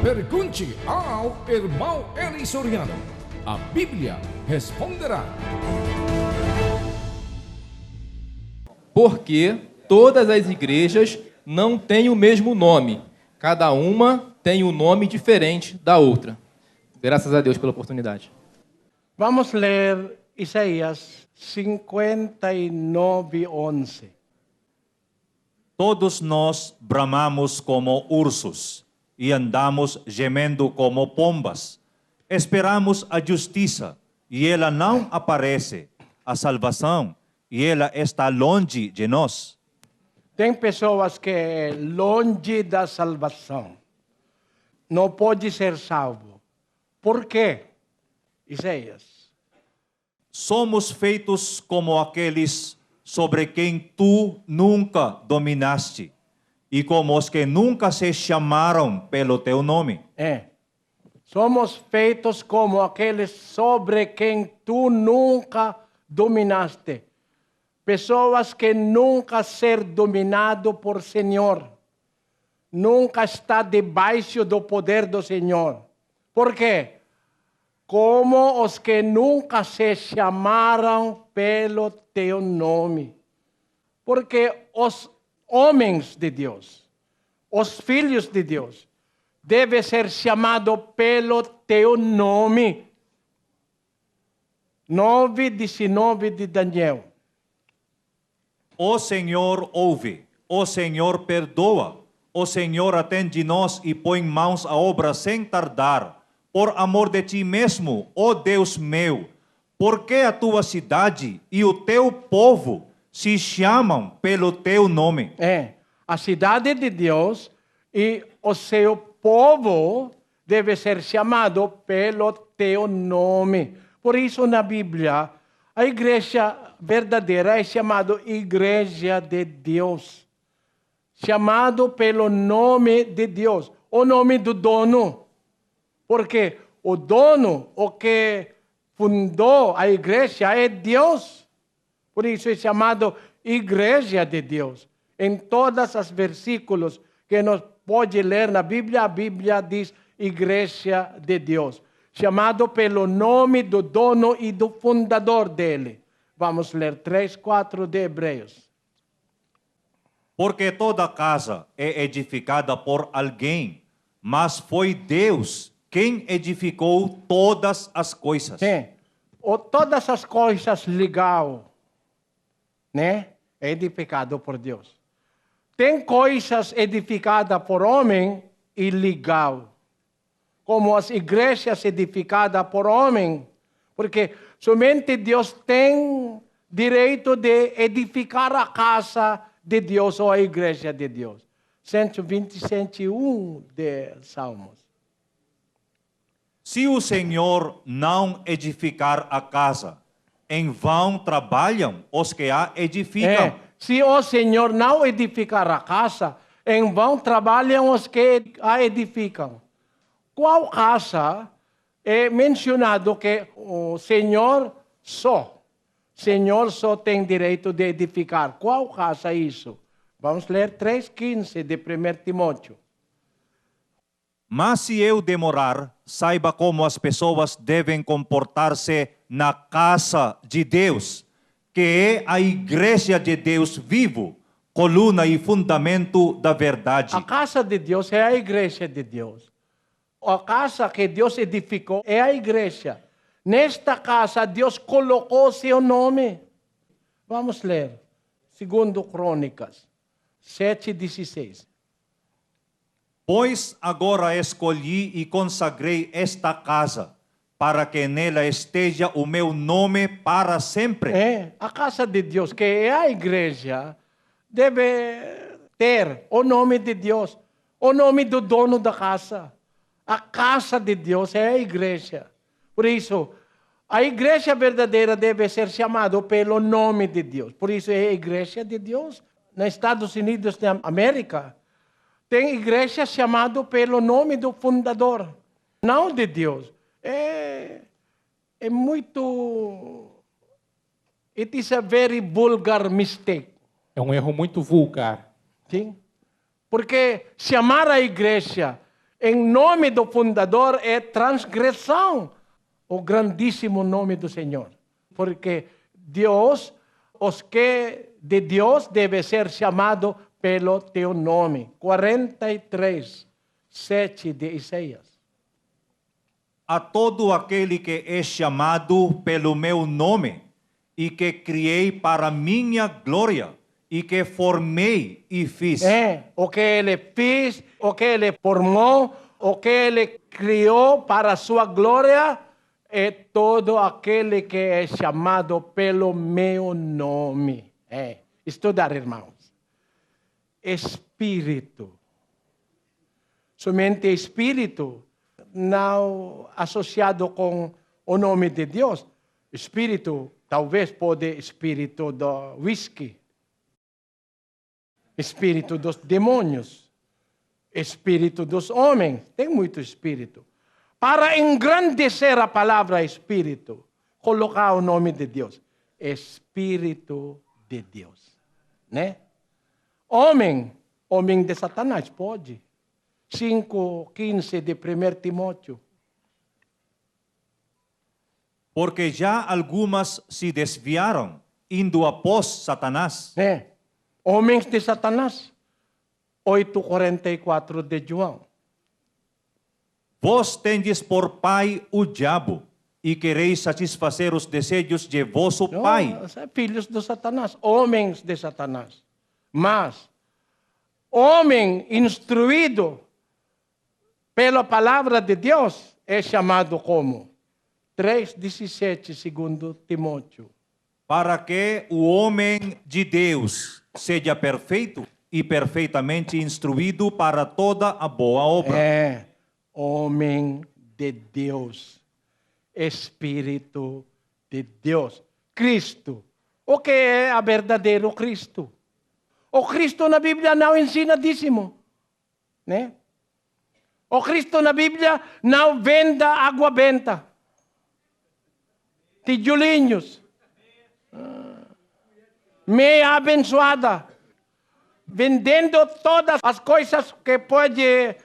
Pergunte ao irmão Eli Soriano. A Bíblia responderá. Porque todas as igrejas não têm o mesmo nome. Cada uma tem um nome diferente da outra. Graças a Deus pela oportunidade. Vamos ler Isaías 59:11. Todos nós bramamos como ursos e andamos gemendo como pombas. Esperamos a justiça e ela não aparece, a salvação e ela está longe de nós. Tem pessoas que longe da salvação. Não pode ser salvo. Por quê? Isaías. Somos feitos como aqueles sobre quem tu nunca dominaste e como os que nunca se chamaram pelo teu nome. Somos feitos como aqueles sobre quem tu nunca dominaste. Pessoas que nunca ser dominado por Senhor. Nunca está debaixo do poder do Senhor. Por quê? Como os que nunca se chamaram pelo teu nome. Porque os homens de Deus, os filhos de Deus, devem ser chamados pelo teu nome. 9:19 de Daniel. O Senhor ouve, o Senhor perdoa, o Senhor atende-nos e põe mãos à obra sem tardar. Por amor de ti mesmo, ó Deus meu, porque a tua cidade e o teu povo se chamam pelo teu nome. A cidade de Deus e o seu povo deve ser chamado pelo teu nome. Por isso, na Bíblia, a igreja verdadeira é chamada Igreja de Deus. Chamado pelo nome de Deus, o nome do dono. Porque o dono, o que fundou a igreja é Deus. Por isso é chamado Igreja de Deus. Em todos os versículos que nós pode ler na Bíblia, a Bíblia diz Igreja de Deus. Chamado pelo nome do dono e do fundador dele. Vamos ler 3:4 de Hebreus. Porque toda casa é edificada por alguém, mas foi Deus quem edificou todas as coisas. Todas as coisas legal, né? É edificado por Deus. Tem coisas edificadas por homem e legal. Como as igrejas edificadas por homem. Porque somente Deus tem direito de edificar a casa de Deus ou a igreja de Deus. 120, 101 de Salmos. Se o Senhor não edificar a casa, em vão trabalham os que a edificam. Se o Senhor não edificar a casa, em vão trabalham os que a edificam. Qual casa é mencionado que o Senhor só tem direito de edificar? Qual casa é isso? Vamos ler 3:15 de 1 Timóteo. Mas se eu demorar, saiba como as pessoas devem comportar-se na casa de Deus, que é a igreja de Deus vivo, coluna e fundamento da verdade. A casa de Deus é a igreja de Deus. A casa que Deus edificou é a igreja. Nesta casa, Deus colocou seu nome. Vamos ler. 2 Crônicas 7:16. Pois agora escolhi e consagrei esta casa, para que nela esteja o meu nome para sempre. A casa de Deus, que é a igreja, deve ter o nome de Deus, o nome do dono da casa. A casa de Deus é a igreja. Por isso, a igreja verdadeira deve ser chamada pelo nome de Deus. Por isso é a igreja de Deus. Nos Estados Unidos da América, tem igreja chamada pelo nome do fundador, não de Deus. É muito... It is a very vulgar mistake. É um erro muito vulgar. Sim? Porque chamar a igreja em nome do fundador é transgressão o grandíssimo nome do Senhor. Porque Deus, os que de Deus deve ser chamado pelo teu nome. 43, 7 de Isaías. A todo aquele que é chamado pelo meu nome e que criei para minha glória e que formei e fiz. O que ele fez, o que ele formou, o que ele criou para a sua glória, é todo aquele que é chamado pelo meu nome. Estudar, irmãos. Espírito. Somente espírito, não associado com o nome de Deus. Espírito, talvez pode espírito do whisky. Espírito dos demônios. Espírito dos homens. Tem muito espírito. Para engrandecer a palavra espírito, colocar o nome de Deus. Espírito de Deus. Né? Homem de Satanás, pode. 5:15 de 1 Timóteo. Porque já algumas se desviaram, indo após Satanás. Homens de Satanás. 8:44 de João. Vós tendes por pai o diabo, e quereis satisfazer os desejos de vosso pai. Filhos de Satanás, homens de Satanás. Mas, homem instruído pela palavra de Deus é chamado como? 3:17, segundo Timóteo. Para que o homem de Deus seja perfeito e perfeitamente instruído para toda a boa obra. Homem de Deus, Espírito de Deus, Cristo. O que é a verdadeiro Cristo? O Cristo na Bíblia não ensina dízimo, né? O Cristo na Bíblia não venda água benta, tijolinhos, meia abençoada, vendendo todas as coisas que pode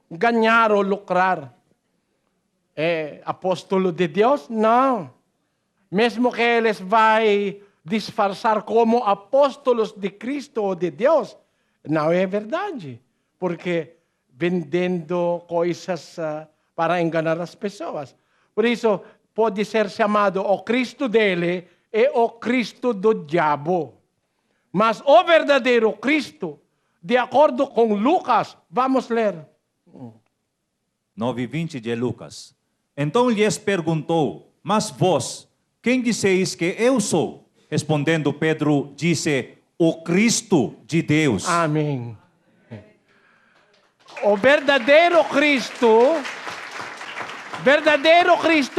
ganhar ou lucrar. É apóstolo de Deus? Não. Mesmo que eles vai disfarçar como apóstolos de Cristo ou de Deus, não é verdade. Porque vendendo coisas para enganar as pessoas. Por isso, pode ser chamado o Cristo dele e o Cristo do diabo. Mas o verdadeiro Cristo, de acordo com Lucas, vamos ler. 9:20 de Lucas. Então lhes perguntou, mas vós, quem disseis que eu sou? Respondendo Pedro, disse, o Cristo de Deus. Amém. O verdadeiro Cristo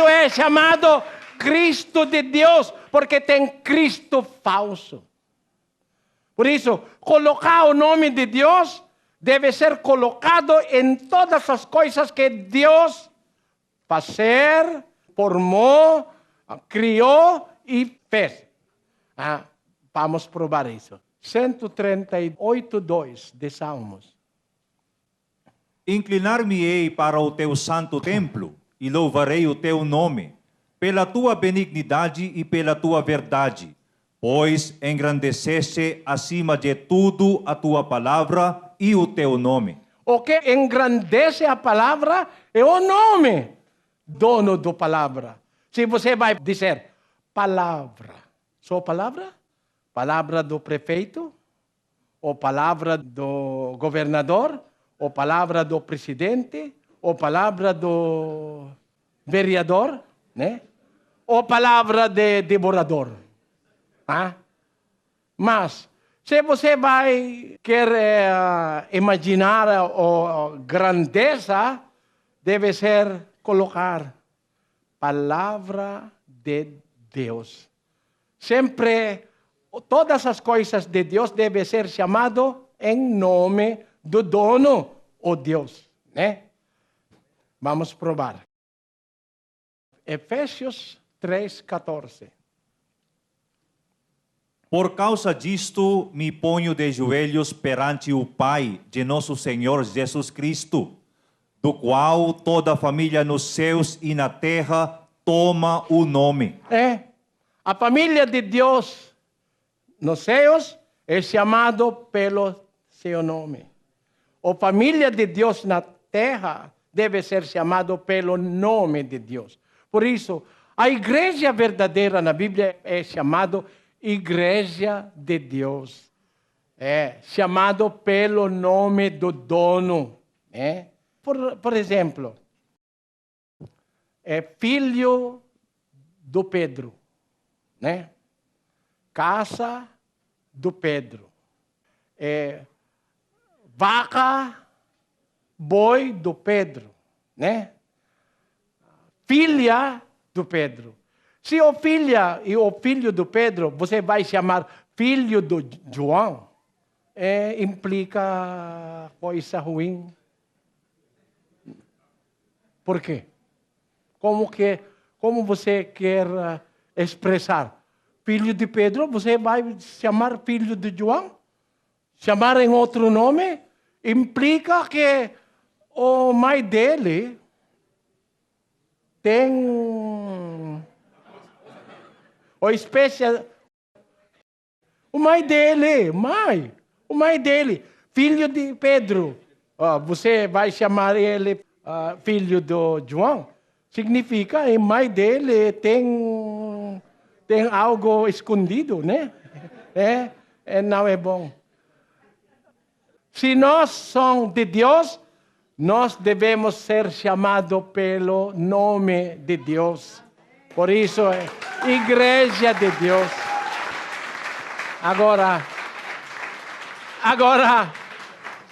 é chamado Cristo de Deus, porque tem Cristo falso. Por isso, colocar o nome de Deus deve ser colocado em todas as coisas que Deus fazer, formou, criou e fez. Vamos provar isso. 138:2 de Salmos. Inclinar-me-ei para o teu santo templo e louvarei o teu nome, pela tua benignidade e pela tua verdade, pois engrandeceste acima de tudo a tua palavra e o teu nome. O que engrandece a palavra é o nome, dono da palavra. Se você vai dizer palavra, só palavra? Palavra do prefeito? Ou palavra do governador? Ou palavra do presidente? Ou palavra do vereador? Né? Ou palavra de devorador? Mas, se você vai querer imaginar a grandeza, deve ser colocar palavra de Deus. Sempre, todas as coisas de Deus devem ser chamadas em nome do dono, o Deus. Né? Vamos provar. Efésios 3:14. Por causa disto, me ponho de joelhos perante o Pai de nosso Senhor Jesus Cristo, do qual toda a família nos céus e na terra toma o nome. A família de Deus nos céus é chamado pelo seu nome. A família de Deus na terra deve ser chamado pelo nome de Deus. Por isso, a igreja verdadeira na Bíblia é chamada Igreja de Deus. É chamado pelo nome do dono. Por exemplo, é filho do Pedro, né? Casa do Pedro. Vaca, boi do Pedro, né? Filha do Pedro. Se o filha e o filho do Pedro, você vai chamar filho do João, implica coisa ruim. Por quê? Como você quer expressar? Filho de Pedro, você vai chamar filho de João? Chamar em outro nome? Implica que o mãe dele tem o espécie. O mãe dele, filho de Pedro. Você vai chamar ele filho do João? Significa que a mãe dele tem algo escondido, né? Não é bom. Se nós somos de Deus, nós devemos ser chamados pelo nome de Deus. Por isso, Igreja de Deus. Agora,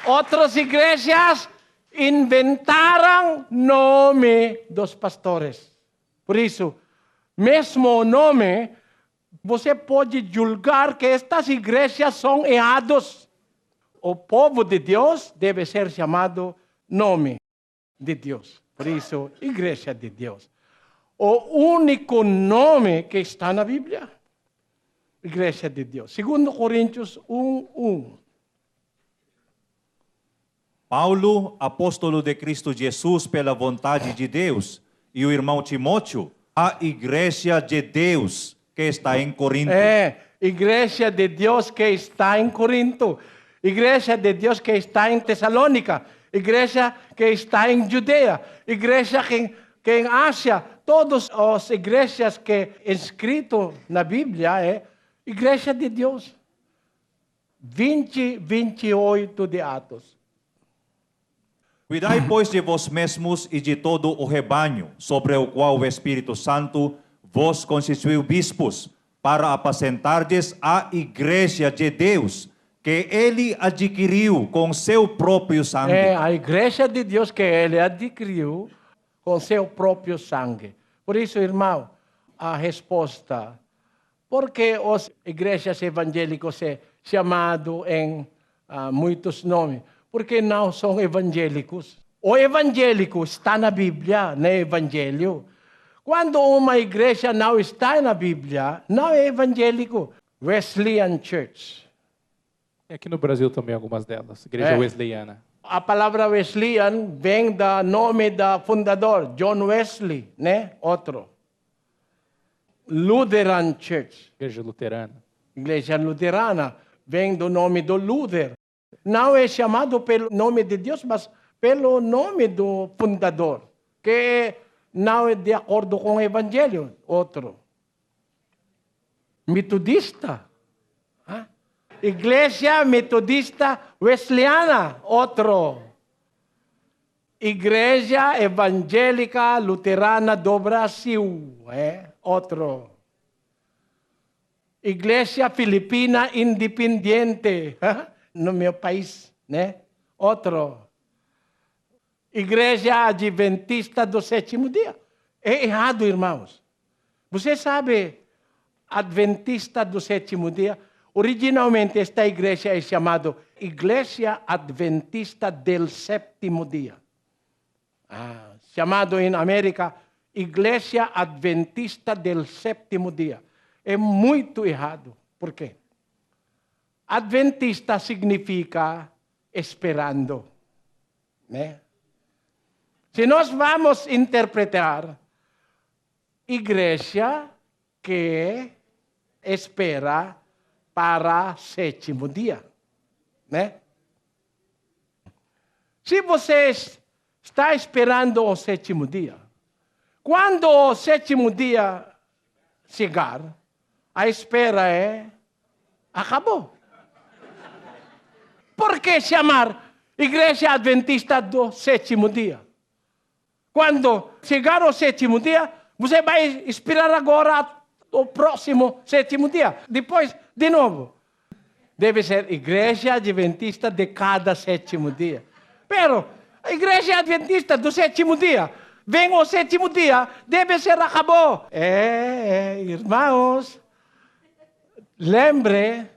outras igrejas inventaram nome dos pastores. Por isso, mesmo o nome, você pode julgar que estas igrejas são erradas. O povo de Deus deve ser chamado nome de Deus. Por isso, Igreja de Deus. O único nome que está na Bíblia, Igreja de Deus. 2 Coríntios 1:1. Paulo, apóstolo de Cristo Jesus pela vontade de Deus, e o irmão Timóteo, a Igreja de Deus que está em Corinto. Igreja de Deus que está em Corinto. Igreja de Deus que está em Tessalônica. Igreja que está em Judeia. Igreja que em Ásia. Todas as igrejas que é escrito na Bíblia é Igreja de Deus. 28 de Atos. Cuidai, pois, de vós mesmos e de todo o rebanho, sobre o qual o Espírito Santo vos constituiu bispos, para apacentardes a Igreja de Deus, que ele adquiriu com seu próprio sangue. A Igreja de Deus que ele adquiriu com seu próprio sangue. Por isso, irmão, a resposta. Por que as igrejas evangélicas são chamadas em muitos nomes? Porque não são evangélicos. O evangélico está na Bíblia, não é evangelho. Quando uma igreja não está na Bíblia, não é evangélico. Wesleyan Church. E aqui no Brasil também algumas delas. Igreja Wesleyana. A palavra Wesleyan vem do nome do fundador, John Wesley, né? Outro. Lutheran Church. Igreja luterana. Igreja luterana vem do nome do Luther. Não é chamado pelo nome de Deus, mas pelo nome do fundador, que não é de acordo com o Evangelho. Outro. Metodista. Igreja Metodista Wesleyana. Outro. Igreja Evangélica Luterana do Brasil. Outro. Igreja Filipina Independiente. No meu país, né? Outro. Igreja Adventista do Sétimo Dia. É errado, irmãos. Você sabe, Adventista do Sétimo Dia, originalmente esta igreja é chamada Igreja Adventista del Sétimo Dia. Chamado em América Igreja Adventista del Sétimo Dia. É muito errado. Por quê? Adventista significa esperando, né? Se nós vamos interpretar igreja que espera para sétimo dia, né? Se você está esperando o sétimo dia, quando o sétimo dia chegar, a espera acabou. Por que chamar Igreja Adventista do sétimo dia? Quando chegar o sétimo dia, você vai esperar agora o próximo sétimo dia. Depois, de novo. Deve ser Igreja Adventista de cada sétimo dia. Pero, a Igreja Adventista do sétimo dia, vem o sétimo dia, deve ser acabou. Irmãos, lembre,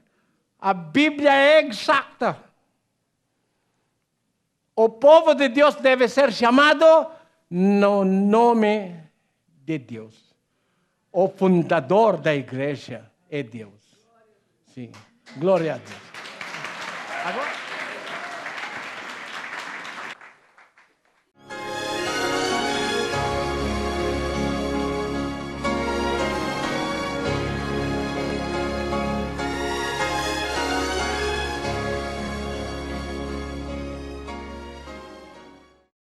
a Bíblia é exata. O povo de Deus deve ser chamado no nome de Deus. O fundador da igreja é Deus. Sim. Glória a Deus. Agora...